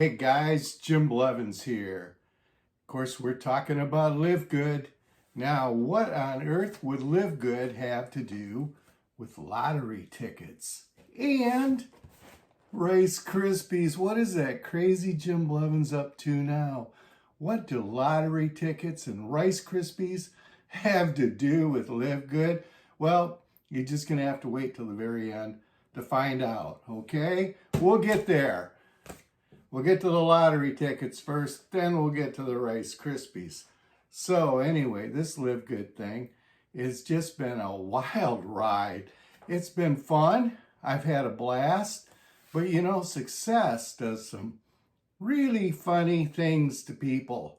Hey guys, Jim Blevins here. Of course, we're talking about LiveGood. Now, what on earth would LiveGood have to do with lottery tickets and Rice Krispies? What is that crazy Jim Blevins up to now? What do lottery tickets and Rice Krispies have to do with LiveGood? Well, you're just going to have to wait till the very end to find out, okay? We'll get there. We'll get to the lottery tickets first, then we'll get to the Rice Krispies. So anyway, this LiveGood thing has just been a wild ride. It's been fun. I've had a blast. But you know, success does some really funny things to people.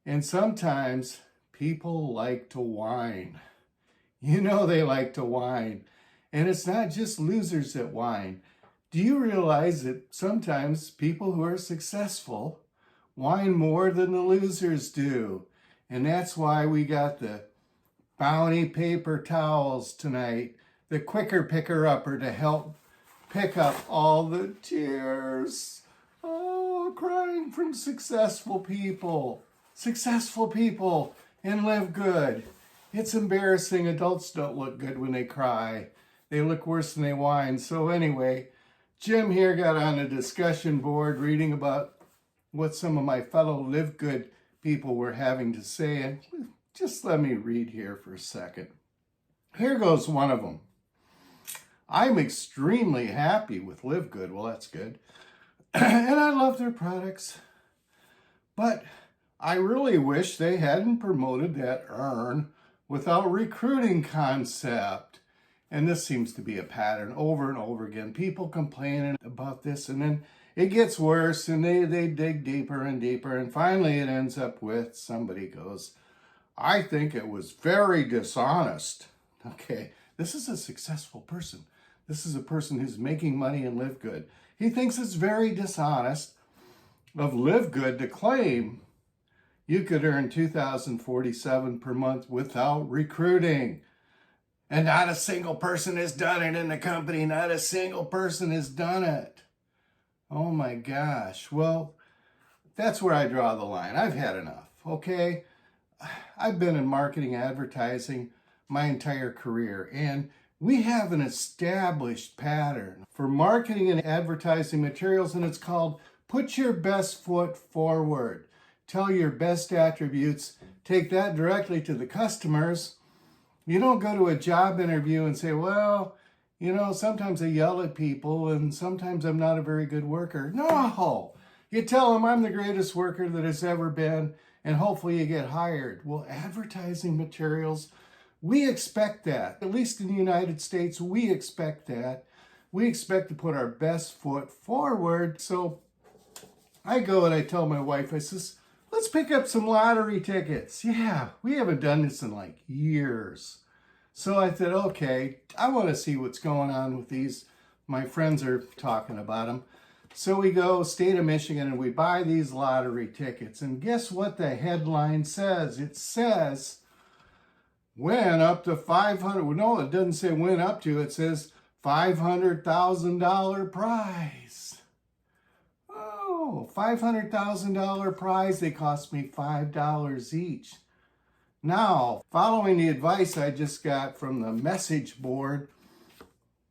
And sometimes people like to whine. You know they like to whine. And it's not just losers that whine. Do you realize that sometimes people who are successful whine more than the losers do? And that's why we got the Bounty paper towels tonight, the quicker picker-upper to help pick up all the tears. Oh, crying from successful people. Successful people and LiveGood. It's embarrassing. Adults don't look good when they cry. They look worse than they whine. So anyway, Jim here got on a discussion board reading about what some of my fellow LiveGood people were having to say. And just let me read here for a second. Here goes one of them. I'm extremely happy with LiveGood. Well, that's good. And I love their products. But I really wish they hadn't promoted that earn without recruiting concept. And this seems to be a pattern over and over again. People complaining about this, and then it gets worse, and they dig deeper and deeper, and finally it ends up with somebody goes, I think it was very dishonest. Okay, this is a successful person. This is a person who's making money and LiveGood. He thinks it's very dishonest of LiveGood to claim you could earn $2,047 per month without recruiting. And not a single person has done it in the company. Not a single person has done it. Oh my gosh. Well, that's where I draw the line. I've had enough, okay? I've been in marketing advertising my entire career, and we have an established pattern for marketing and advertising materials, and it's called put your best foot forward. Tell your best attributes. Take that directly to the customers. You don't go to a job interview and say, well, you know, sometimes I yell at people and sometimes I'm not a very good worker. No! You tell them I'm the greatest worker that has ever been, and hopefully you get hired. Well, advertising materials, we expect that. At least in the United States, we expect that. We expect to put our best foot forward. So I go and I tell my wife, I says, let's pick up some lottery tickets. Yeah, we haven't done this in like years. So I said, okay, I want to see what's going on with these. My friends are talking about them. So we go state of Michigan and we buy these lottery tickets. And guess what the headline says? It says, win up to 500. No, it doesn't say win up to. It says $500,000 prize. $500,000 prize. They cost me $5 each. Now, following the advice I just got from the message board,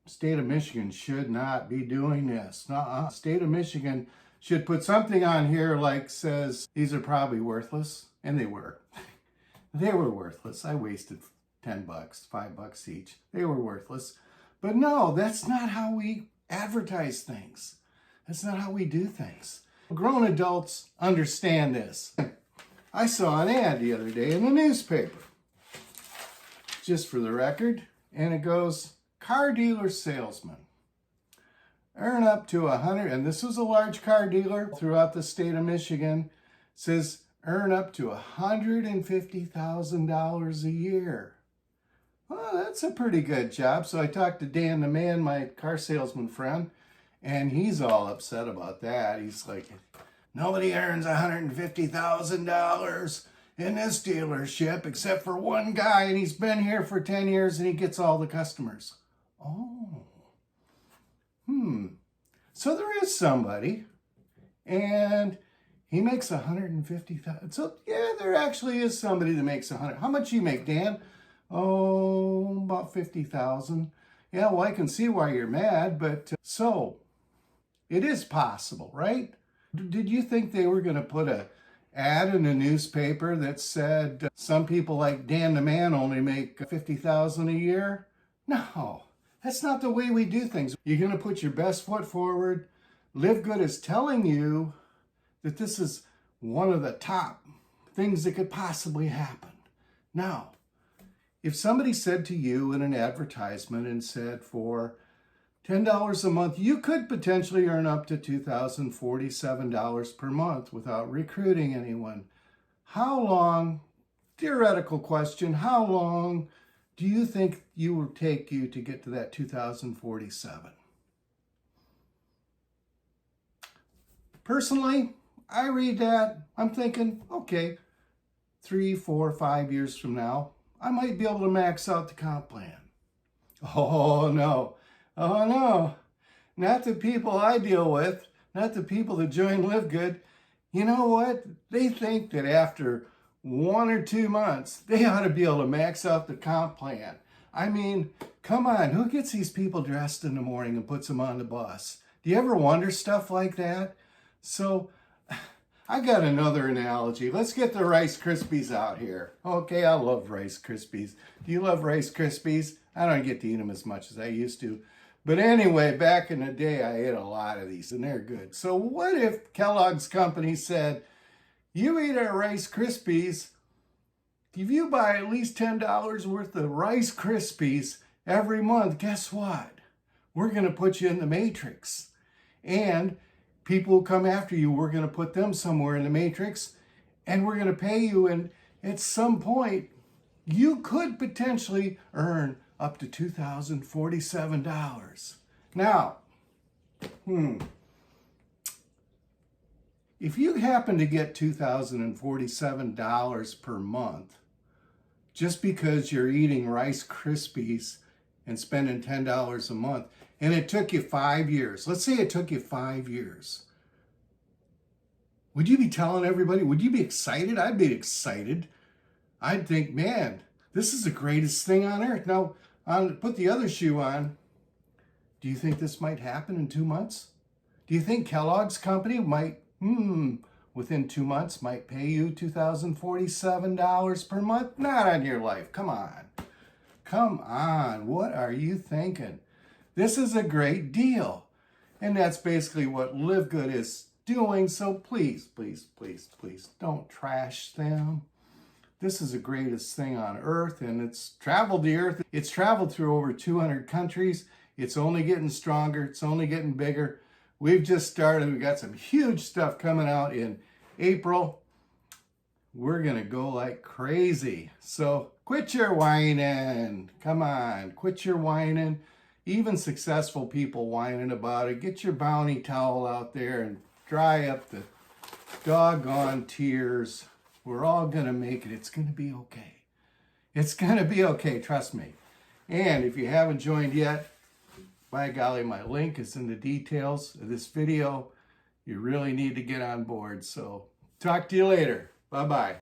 state of Michigan should not be doing this. State of Michigan should put something on here like says, these are probably worthless. And they were. They were worthless. I wasted $10, $5 each. They were worthless. But no, that's not how we advertise things. That's not how we do things. Grown adults understand this. I saw an ad the other day in the newspaper, just for the record, and it goes, car dealer salesman. Earn up to 100, and this was a large car dealer throughout the state of Michigan, says earn up to $150,000 a year. Well, that's a pretty good job. So I talked to Dan the man, my car salesman friend, and he's all upset about that. He's like, nobody earns $150,000 in this dealership except for one guy, and he's been here for 10 years and he gets all the customers. Oh. So there is somebody and he makes 150,000. So yeah, there actually is somebody that makes 100. How much you make, Dan? Oh, about 50,000. Yeah, well, I can see why you're mad, but so it is possible, right? Did you think they were going to put a ad in a newspaper that said some people like Dan the man only make 50,000 a year? No, that's not the way we do things. You're going to put your best foot forward. LiveGood is telling you that this is one of the top things that could possibly happen. Now, if somebody said to you in an advertisement and said for $10 a month, you could potentially earn up to $2,047 per month without recruiting anyone. How long, theoretical question, how long do you think you will take you to get to that 2,047? Personally, I read that, I'm thinking, okay, 3, 4, 5 years from now, I might be able to max out the comp plan. Oh no. Oh no, not the people I deal with, not the people that join LiveGood. You know what? They think that after 1 or 2 months, they ought to be able to max out the comp plan. I mean, come on, who gets these people dressed in the morning and puts them on the bus? Do you ever wonder stuff like that? So, I got another analogy. Let's get the Rice Krispies out here. Okay, I love Rice Krispies. Do you love Rice Krispies? I don't get to eat them as much as I used to. But anyway, back in the day, I ate a lot of these, and they're good. So what if Kellogg's company said, you eat our Rice Krispies, if you buy at least $10 worth of Rice Krispies every month, guess what? We're going to put you in the Matrix. And people who come after you, we're going to put them somewhere in the Matrix, and we're going to pay you. And at some point, you could potentially earn up to $2,047. Now, if you happen to get $2,047 per month just because you're eating Rice Krispies and spending $10 a month, and it took you 5 years, let's say it took you 5 years, would you be telling everybody? Would you be excited? I'd be excited. I'd think, man, this is the greatest thing on earth. Now, put the other shoe on. Do you think this might happen in 2 months? Do you think Kellogg's company might, within 2 months, might pay you $2,047 per month? Not on your life. Come on. Come on. What are you thinking? This is a great deal. And that's basically what LiveGood is doing. So please, please, please, please don't trash them. This is the greatest thing on earth, and it's traveled the earth. It's traveled through over 200 countries. It's only getting stronger. It's only getting bigger. We've just started. We've got some huge stuff coming out in April. We're going to go like crazy. So quit your whining. Come on, quit your whining. Even successful people whining about it. Get your bounty towel out there and dry up the doggone tears. We're all going to make it. It's going to be okay. It's going to be okay, trust me. And if you haven't joined yet, by golly, my link is in the details of this video. You really need to get on board. So talk to you later. Bye-bye.